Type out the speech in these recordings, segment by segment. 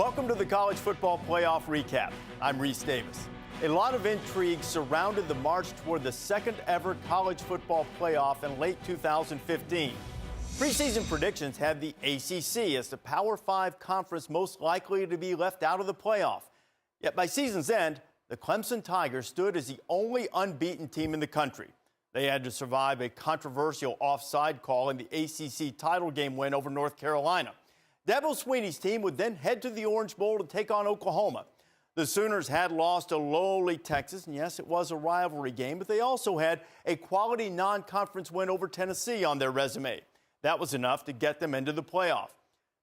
Welcome to the College Football Playoff Recap. I'm Reese Davis. A lot of intrigue surrounded the march toward the second ever college football playoff in late 2015. Preseason predictions had the ACC as the Power 5 conference most likely to be left out of the playoff. Yet by season's end, the Clemson Tigers stood as the only unbeaten team in the country. They had to survive a controversial offside call in the ACC title game win over North Carolina. Dabo Swinney's team would then head to the Orange Bowl to take on Oklahoma. The Sooners had lost to lowly Texas, and yes, it was a rivalry game, but they also had a quality non-conference win over Tennessee on their resume. That was enough to get them into the playoff.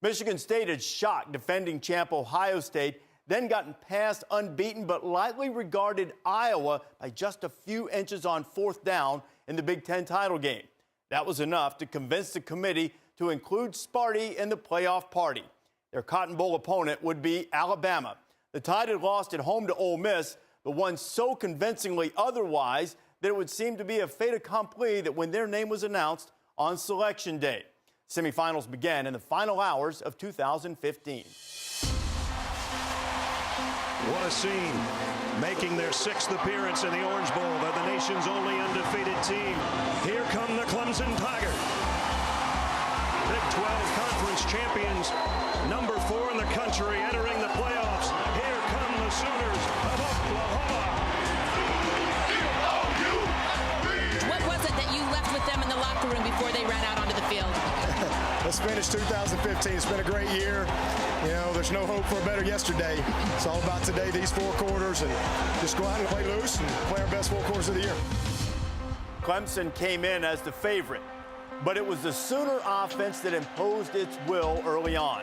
Michigan State had shocked defending champ Ohio State, then gotten past unbeaten but lightly regarded Iowa by just a few inches on fourth down in the Big Ten title game. That was enough to convince the committee to include Sparty in the playoff party. Their Cotton Bowl opponent would be Alabama. The Tide had lost at home to Ole Miss, but won so convincingly otherwise that it would seem to be a fait accompli that when their name was announced on Selection Day. Semifinals began in the final hours of 2015. What a scene. Making their sixth appearance in the Orange Bowl. They're the nation's only undefeated team. Here come the Clemson Tigers. Big 12 Conference champions, number 4 in the country, entering the playoffs. Here come the Sooners of Oklahoma. What was it that you left with them in the locker room before they ran out onto the field? Let's finish 2015. It's been a great year. You know, there's no hope for a better yesterday. It's all about today, these 4 quarters, and just go out and play loose and play our best 4 quarters of the year. Clemson came in as the favorite, but it was the Sooner offense that imposed its will early on.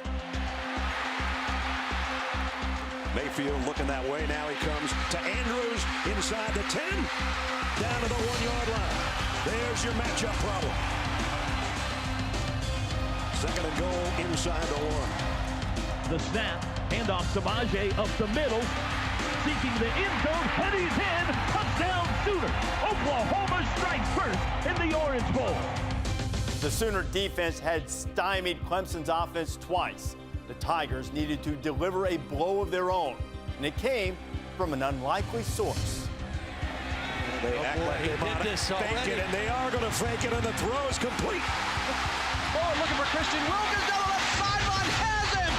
Mayfield looking that way. Now he comes to Andrews inside the 10, down to the 1-yard line. There's your matchup problem. Second and goal inside the 1. The snap, handoff to Maje up the middle, seeking the end zone, and he's in. Touchdown Sooners. Oklahoma strikes first in the Orange Bowl. The Sooner defense had stymied Clemson's offense twice. The Tigers needed to deliver a blow of their own, and it came from an unlikely source. They act like they might fake it, and they are going to fake it, and the throw is complete. Oh, looking for Christian Wilkins down the left sideline, has him,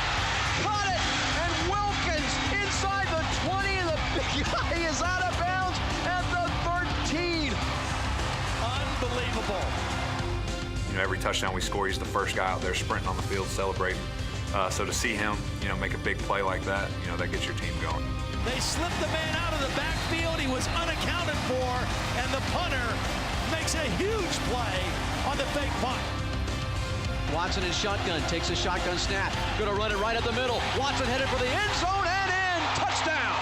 caught it, and Wilkins inside the 20, and the big guy is out of bounds at the 13. Unbelievable. You know, every touchdown we score, he's the first guy out there sprinting on the field celebrating. So to see him, you know, make a big play like that, you know, that gets your team going. They slipped the man out of the backfield. He was unaccounted for, and the punter makes a huge play on the fake punt. Watson in shotgun, takes a shotgun snap. Gonna run it right up the middle. Watson headed for the end zone and in. Touchdown!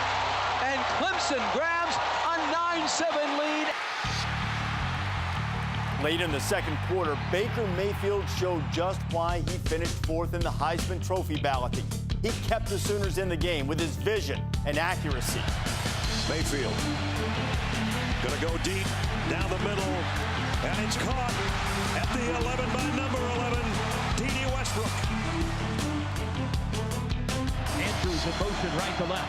And Clemson grabs a 9-7 lead. Late in the second quarter, Baker Mayfield showed just why he finished 4th in the Heisman Trophy balloting. He kept the Sooners in the game with his vision and accuracy. Mayfield gonna go deep down the middle, and it's caught at the 11 by number 11, D.D. Westbrook. Andrews in motion right to left.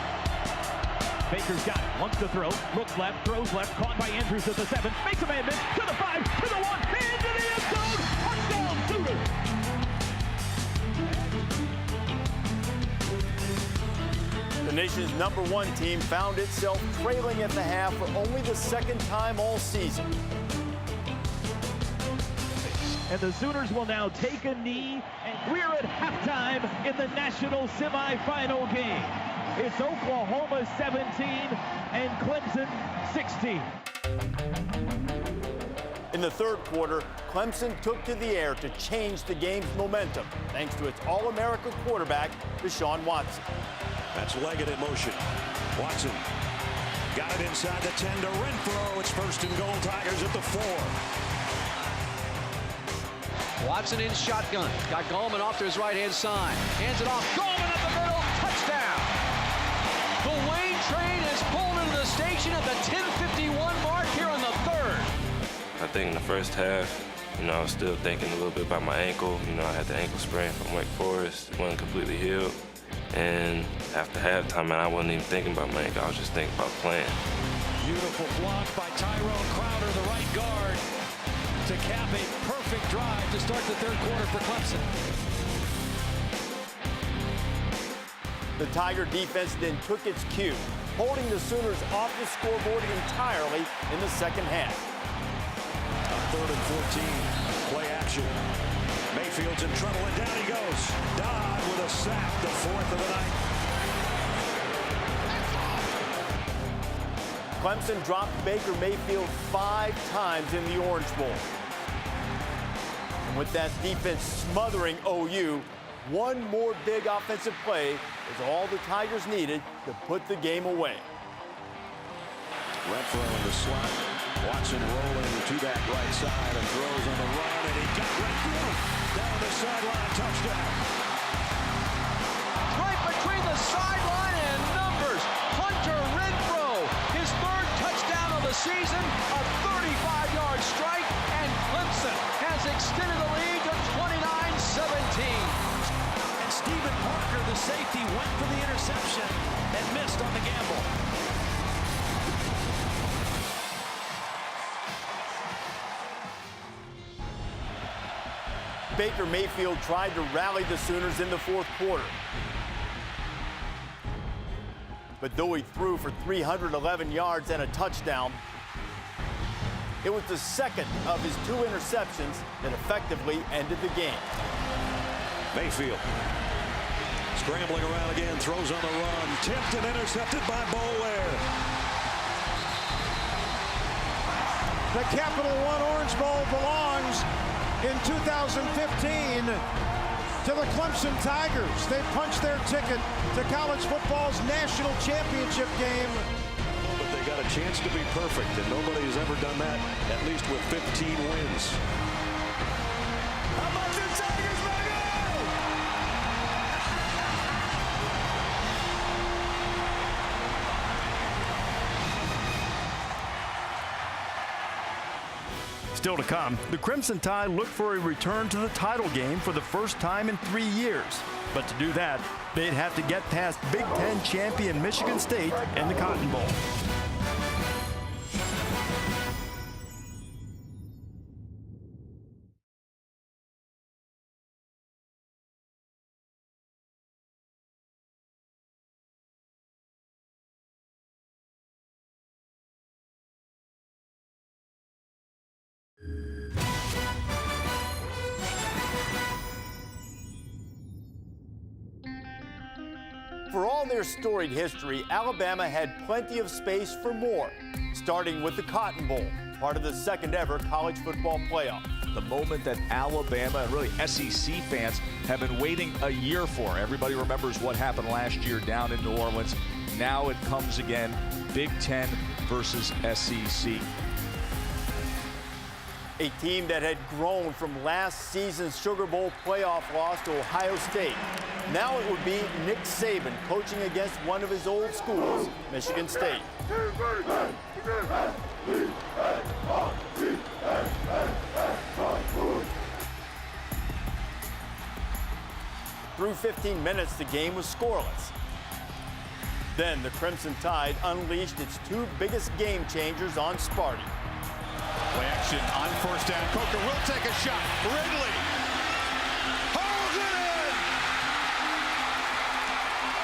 Baker's got it, wants to throw, looks left, throws left, caught by Andrews at the 7, makes a man miss, to the 5, to the 1, into the end zone, touchdown Sooners! The nation's #1 team found itself trailing at the half for only the second time all season. And the Sooners will now take a knee, and we're at halftime in the national semifinal game. It's Oklahoma 17 and Clemson 16. In the third quarter, Clemson took to the air to change the game's momentum, thanks to its All-America quarterback, Deshaun Watson. That's Leggett in motion. Watson got it inside the 10 to Renfro. It's first and goal, Tigers at the 4. Watson in shotgun. Got Gallman off to his right-hand side. Hands it off. Gallman up the middle. Touchdown. The Wayne train is pulled into the station at the 10:51 mark here in the third. I think in the first half, you know, I was still thinking a little bit about my ankle. You know, I had the ankle sprain from Wake Forest. It wasn't completely healed. And after halftime, man, I wasn't even thinking about my ankle. I was just thinking about playing. Beautiful block by Tyrone Crowder, the right guard, to cap a perfect drive to start the third quarter for Clemson. The Tiger defense then took its cue, holding the Sooners off the scoreboard entirely in the second half. 3rd and 14, play action. Mayfield's in trouble, and down he goes. Dodd with a sack, the 4th of the night. Clemson dropped Baker Mayfield 5 times in the Orange Bowl. And with that defense smothering OU, one more big offensive play is all the Tigers needed to put the game away. Renfro in the slot. Watson rolling to that right side and throws on the run, and he got right through. Down the sideline, touchdown. Right between the sideline and numbers. Hunter Renfro, his 3rd touchdown of the season, a 35-yard strike, and Clemson has extended the lead to 29-17. And Stephen Parker, the safety, went for the interception and missed on the gamble. Baker Mayfield tried to rally the Sooners in the 4th quarter. But though he threw for 311 yards and a touchdown, it was the second of his 2 interceptions that effectively ended the game. Mayfield scrambling around again, throws on the run, tipped and intercepted by Bolaire. The Capital One Orange Bowl belongs in 2015 to the Clemson Tigers. They punched their ticket to college football's national championship game. But they got a chance to be perfect, and nobody has ever done that, at least with 15 wins. How about the Tigers, baby? Still to come, the Crimson Tide look for a return to the title game for the first time in 3 years. But to do that, they'd have to get past Big Ten champion Michigan State in the Cotton Bowl. For all their storied history, Alabama had plenty of space for more, starting with the Cotton Bowl, part of the second ever college football playoff. The moment that Alabama and really SEC fans have been waiting a year for. Everybody remembers what happened last year down in New Orleans. Now it comes again, Big Ten versus SEC. A team that had grown from last season's Sugar Bowl playoff loss to Ohio State. Now it would be Nick Saban coaching against one of his old schools, Michigan State. Through 15 minutes, the game was scoreless. Then the Crimson Tide unleashed its 2 biggest game changers on Sparty. Play action on 1st down. Coker will take a shot. Ridley holds it in.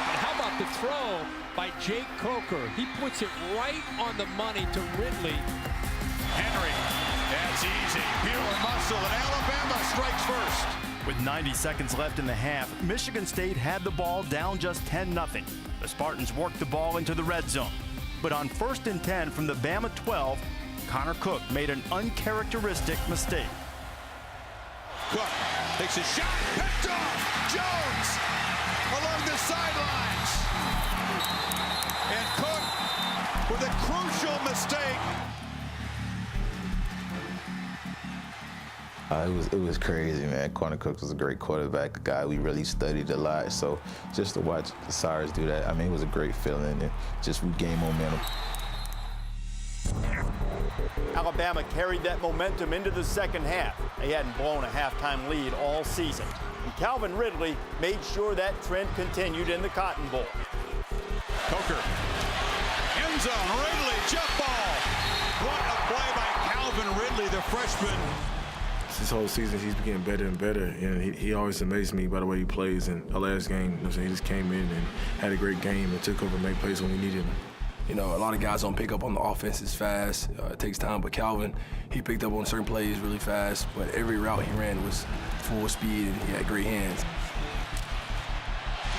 And how about the throw by Jake Coker? He puts it right on the money to Ridley. Henry, that's easy. Pure muscle, and Alabama strikes first. With 90 seconds left in the half, Michigan State had the ball down just 10-0. The Spartans worked the ball into the red zone. But on 1st and 10 from the Bama 12, Connor Cook made an uncharacteristic mistake. Cook takes a shot, picked off. Jones along the sidelines. And Cook with a crucial mistake. It was crazy, man. Connor Cook was a great quarterback, a guy we really studied a lot. So just to watch the Cyrus do that, I mean, it was a great feeling, and just regain momentum. Alabama carried that momentum into the second half. They hadn't blown a halftime lead all season. And Calvin Ridley made sure that trend continued in the Cotton Bowl. Coker. End zone. Ridley. Jump ball. What a play by Calvin Ridley, the freshman. This whole season, he's been getting better and better, and he always amazed me by the way he plays. And our last game, he just came in and had a great game and took over and made plays when we needed him. You know, a lot of guys don't pick up on the offense as fast. It takes time, but Calvin, he picked up on certain plays really fast, but every route he ran was full speed, and he had great hands.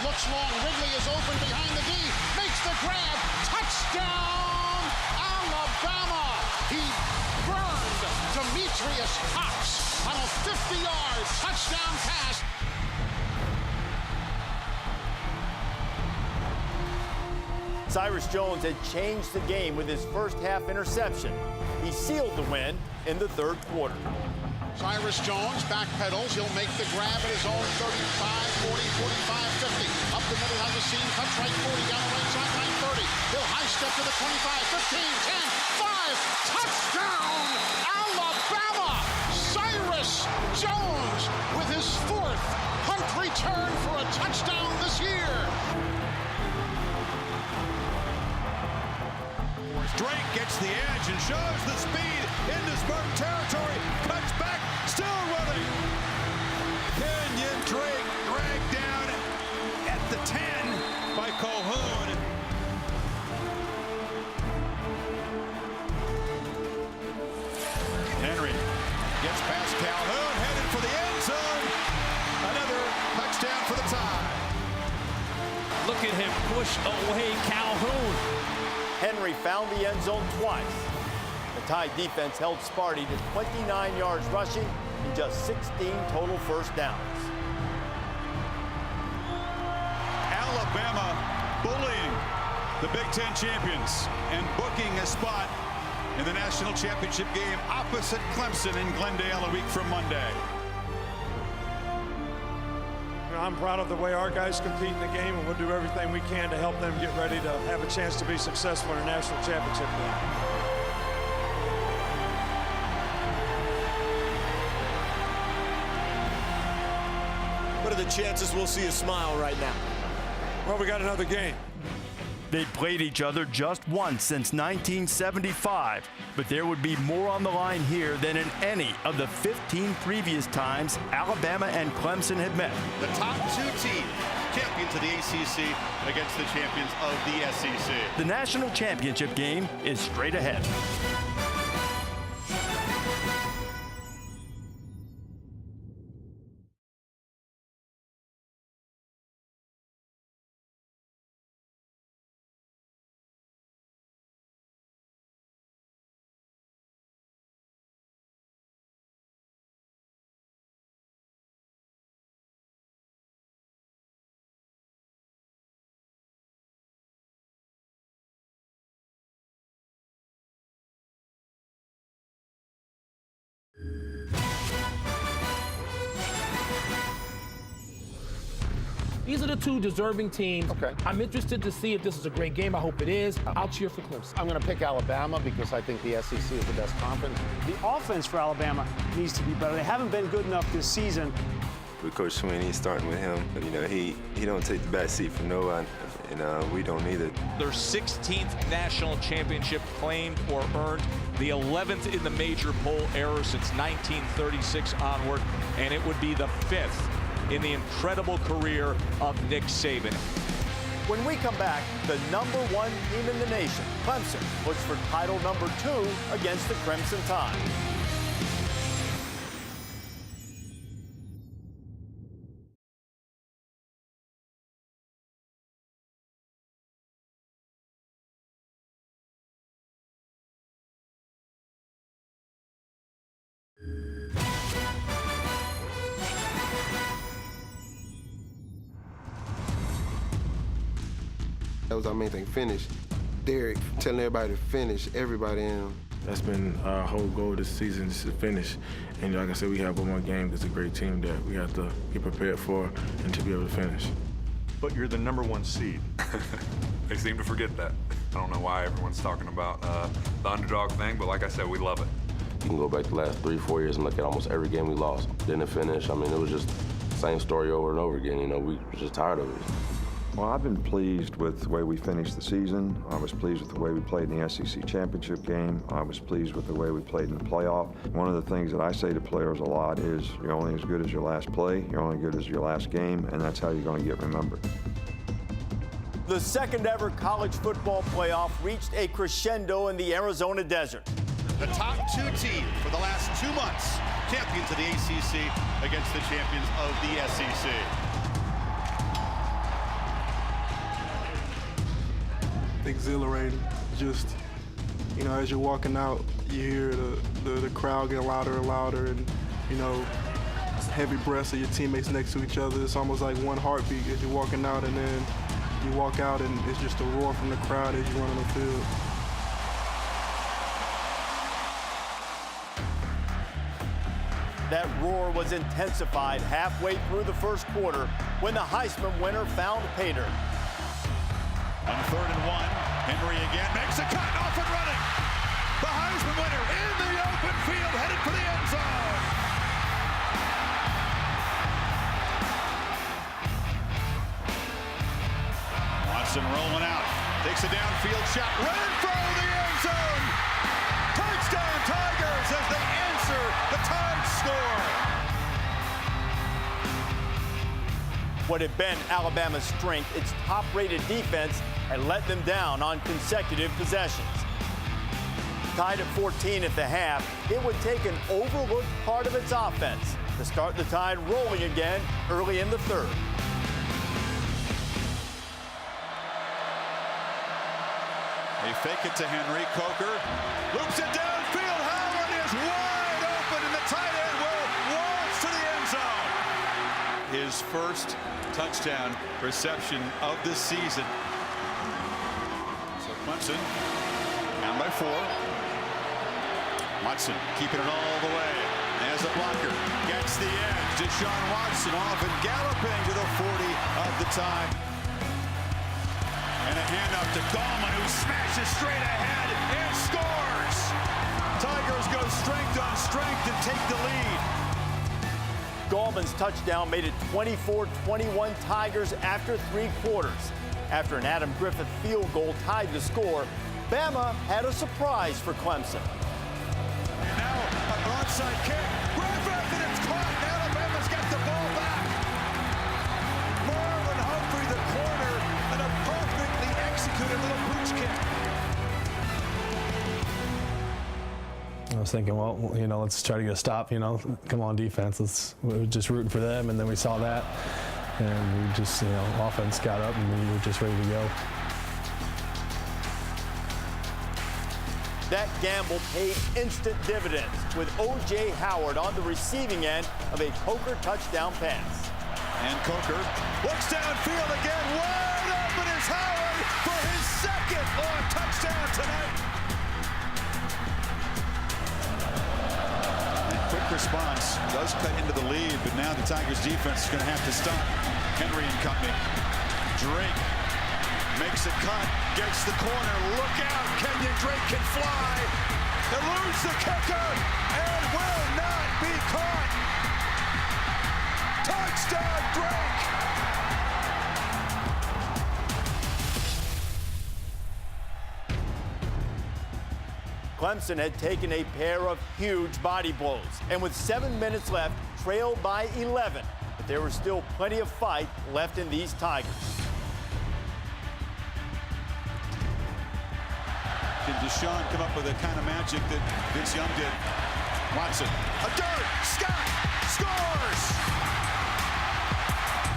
Looks long, Ridley is open behind the D, makes the grab, touchdown, Alabama! He burned Demetrius Cox on a 50-yard touchdown pass. Cyrus Jones had changed the game with his first half interception. He sealed the win in the third quarter. Cyrus Jones backpedals. He'll make the grab at his own 35, 40, 45, 50. Up the middle, has a seam, cuts right 40, down the right sideline 30. He'll high step to the 25, 15, 10, 5. Touchdown, Alabama! Cyrus Jones with his fourth punt return for a touchdown this year. Drake gets the edge and shows the speed into Spartan territory. Cuts back, still running. Kenyon Drake dragged down at the 10 by Calhoun. Henry gets past Calhoun, headed for the end zone. Another touchdown for the tie. Look at him push away Calhoun. Henry found the end zone twice. The Tide defense held Sparty to 29 yards rushing and just 16 total first downs. Alabama bullying the Big Ten champions and booking a spot in the national championship game opposite Clemson in Glendale a week from Monday. I'm proud of the way our guys compete in the game, and we'll do everything we can to help them get ready to have a chance to be successful in a national championship game. What are the chances we'll see a smile right now? Well, we got another game. They'd played each other just once since 1975, but there would be more on the line here than in any of the 15 previous times Alabama and Clemson had met. The top two teams, champions of the ACC against the champions of the SEC. The national championship game is straight ahead. These are the two deserving teams. Okay. I'm interested to see if this is a great game. I hope it is. I'll cheer for Clemson. I'm going to pick Alabama because I think the SEC is the best conference. The offense for Alabama needs to be better. They haven't been good enough this season. With Coach Sweeney, starting with him, you know, he don't take the back seat for no one, and we don't either. Their 16th national championship claimed or earned, the 11th in the major poll era since 1936 onward, and it would be the 5th in the incredible career of Nick Saban. When we come back, the #1 team in the nation, Clemson, looks for title #2 against the Crimson Tide. That was our main thing, finish. Derek telling everybody to finish, everybody in. That's been our whole goal this season, is to finish. And like I said, we have one more game. It's a great team that we have to get prepared for and to be able to finish. But you're the #1 seed. They seem to forget that. I don't know why everyone's talking about the underdog thing, but like I said, we love it. You can go back the last 3-4 years and look at almost every game we lost. Didn't finish. I mean, it was just same story over and over again. You know, we were just tired of it. Well, I've been pleased with the way we finished the season. I was pleased with the way we played in the SEC championship game. I was pleased with the way we played in the playoff. One of the things that I say to players a lot is you're only as good as your last play, you're only good as your last game, and that's how you're going to get remembered. The second ever college football playoff reached a crescendo in the Arizona desert. The top two teams for the last 2 months, champions of the ACC against the champions of the SEC. Exhilarating. Just, you know, as you're walking out, you hear the crowd getting louder and louder, and, you know, heavy breaths of your teammates next to each other. It's almost like one heartbeat as you're walking out, and then you walk out and it's just a roar from the crowd as you run on the field. That roar was intensified halfway through the first quarter when the Heisman winner found pay dirt. On 3rd and 1, Henry again makes a cut, off and running. The Heisman winner in the open field, headed for the end zone. Watson rolling out, takes a downfield shot, running for the end zone. Touchdown Tigers as they answer the Tide score. What had been Alabama's strength, its top-rated defense, had let them down on consecutive possessions. Tied at 14 at the half, it would take an overlooked part of its offense to start the Tide rolling again early in the third. They fake it to Henry. Coker loops it downfield. Howard is wide open, and the tight end will waltz to the end zone. His first touchdown reception of the season. So Clemson down by 4. Watson keeping it all the way as a blocker gets the edge. Deshaun Watson off and galloping to the 40 of the Tide. And a handoff to Gallman, who smashes straight ahead and scores. Tigers go strength on strength and take the lead. Gallman's touchdown made it 24-21 Tigers after 3 quarters. After an Adam Griffith field goal tied the score, Bama had a surprise for Clemson. And now an onside kick. Griffith, and it's caught. Alabama's got the ball back. Marlon Humphrey, the corner, and a perfectly executed little pooch kick. I was thinking, well, you know, let's try to get a stop, you know, come on defense. We were just rooting for them, and then we saw that, and we just, you know, offense got up, and we were just ready to go. That gamble paid instant dividends with O.J. Howard on the receiving end of a Coker touchdown pass. And Coker looks downfield again. Wide open is Howard for his second touchdown tonight. Quick response does cut into the lead, but now the Tigers defense is going to have to stop Henry and company. Drake makes a cut, gets the corner. Look out, Kenyon Drake can fly. Eludes the kicker and will not be caught. Touchdown, Drake. Clemson had taken a pair of huge body blows, and with 7 minutes left, trailed by 11. But there was still plenty of fight left in these Tigers. Can Deshaun come up with the kind of magic that Vince Young did? Watson, a dart, Scott scores!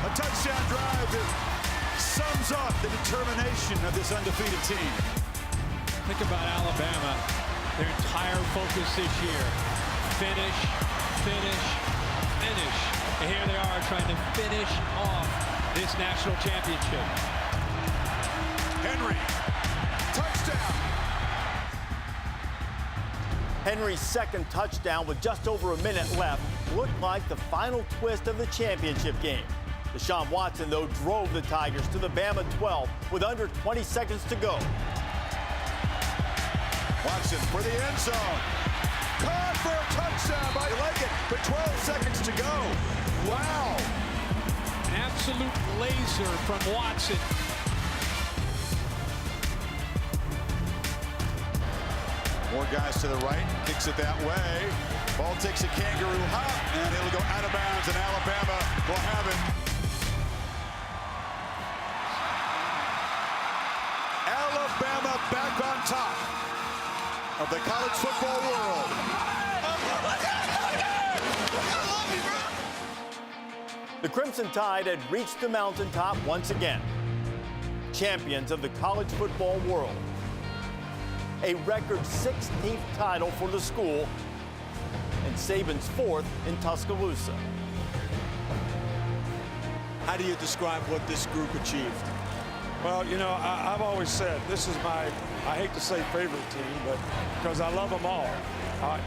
A touchdown drive that sums up the determination of this undefeated team. Think about Alabama. Their entire focus this year, finish, finish, finish. And here they are trying to finish off this national championship. Henry, touchdown. Henry's second touchdown with just over a minute left looked like the final twist of the championship game. Deshaun Watson, though, drove the Tigers to the Bama 12 with under 20 seconds to go. Watson for the end zone. Caught for a touchdown by Leggett, but 12 seconds to go. Wow. absolute laser from Watson. More guys to the right, kicks it that way. Ball takes a kangaroo hop, and it'll go out of bounds, and Alabama will have it. Alabama back on top of the college football world. The Crimson Tide had reached the mountaintop once again. Champions of the college football world. A record 16th title for the school, and Saban's 4th in Tuscaloosa. How do you describe what this group achieved? Well, you know, I've always said this is my, I hate to say favorite team, but because I love them all.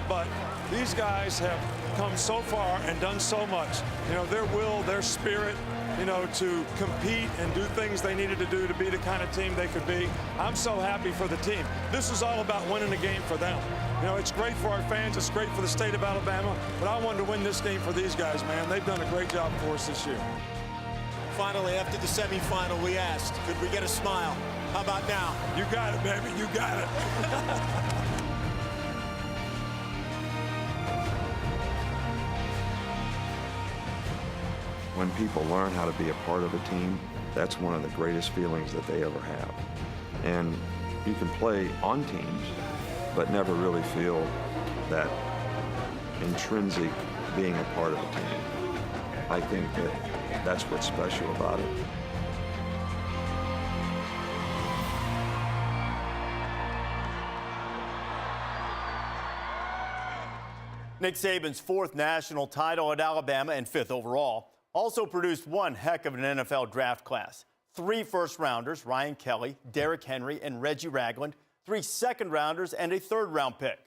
But these guys have come so far and done so much. You know, their will, their spirit, you know, to compete and do things they needed to do to be the kind of team they could be. I'm so happy for the team. This is all about winning a game for them. You know, it's great for our fans, it's great for the state of Alabama, but I wanted to win this game for these guys, man. They've done a great job for us this year. Finally, after the semifinal, we asked, could we get a smile? How about now? You got it, baby, you got it. When people learn how to be a part of a team, that's one of the greatest feelings that they ever have. And you can play on teams, but never really feel that intrinsic being a part of a team. I think that that's what's special about it. Nick Saban's 4th national title at Alabama and 5th overall also produced one heck of an NFL draft class. 3 first-rounders, Ryan Kelly, Derrick Henry, and Reggie Ragland, 3 second-rounders, and a third-round pick.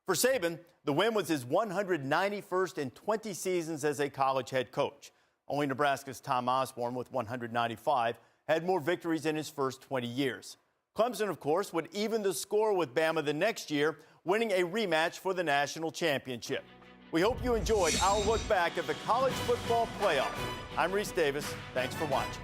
For Saban, the win was his 191st in 20 seasons as a college head coach. Only Nebraska's Tom Osborne, with 195, had more victories in his first 20 years. Clemson, of course, would even the score with Bama the next year, winning a rematch for the national championship. We hope you enjoyed our look back at the college football playoff. I'm Reese Davis. Thanks for watching.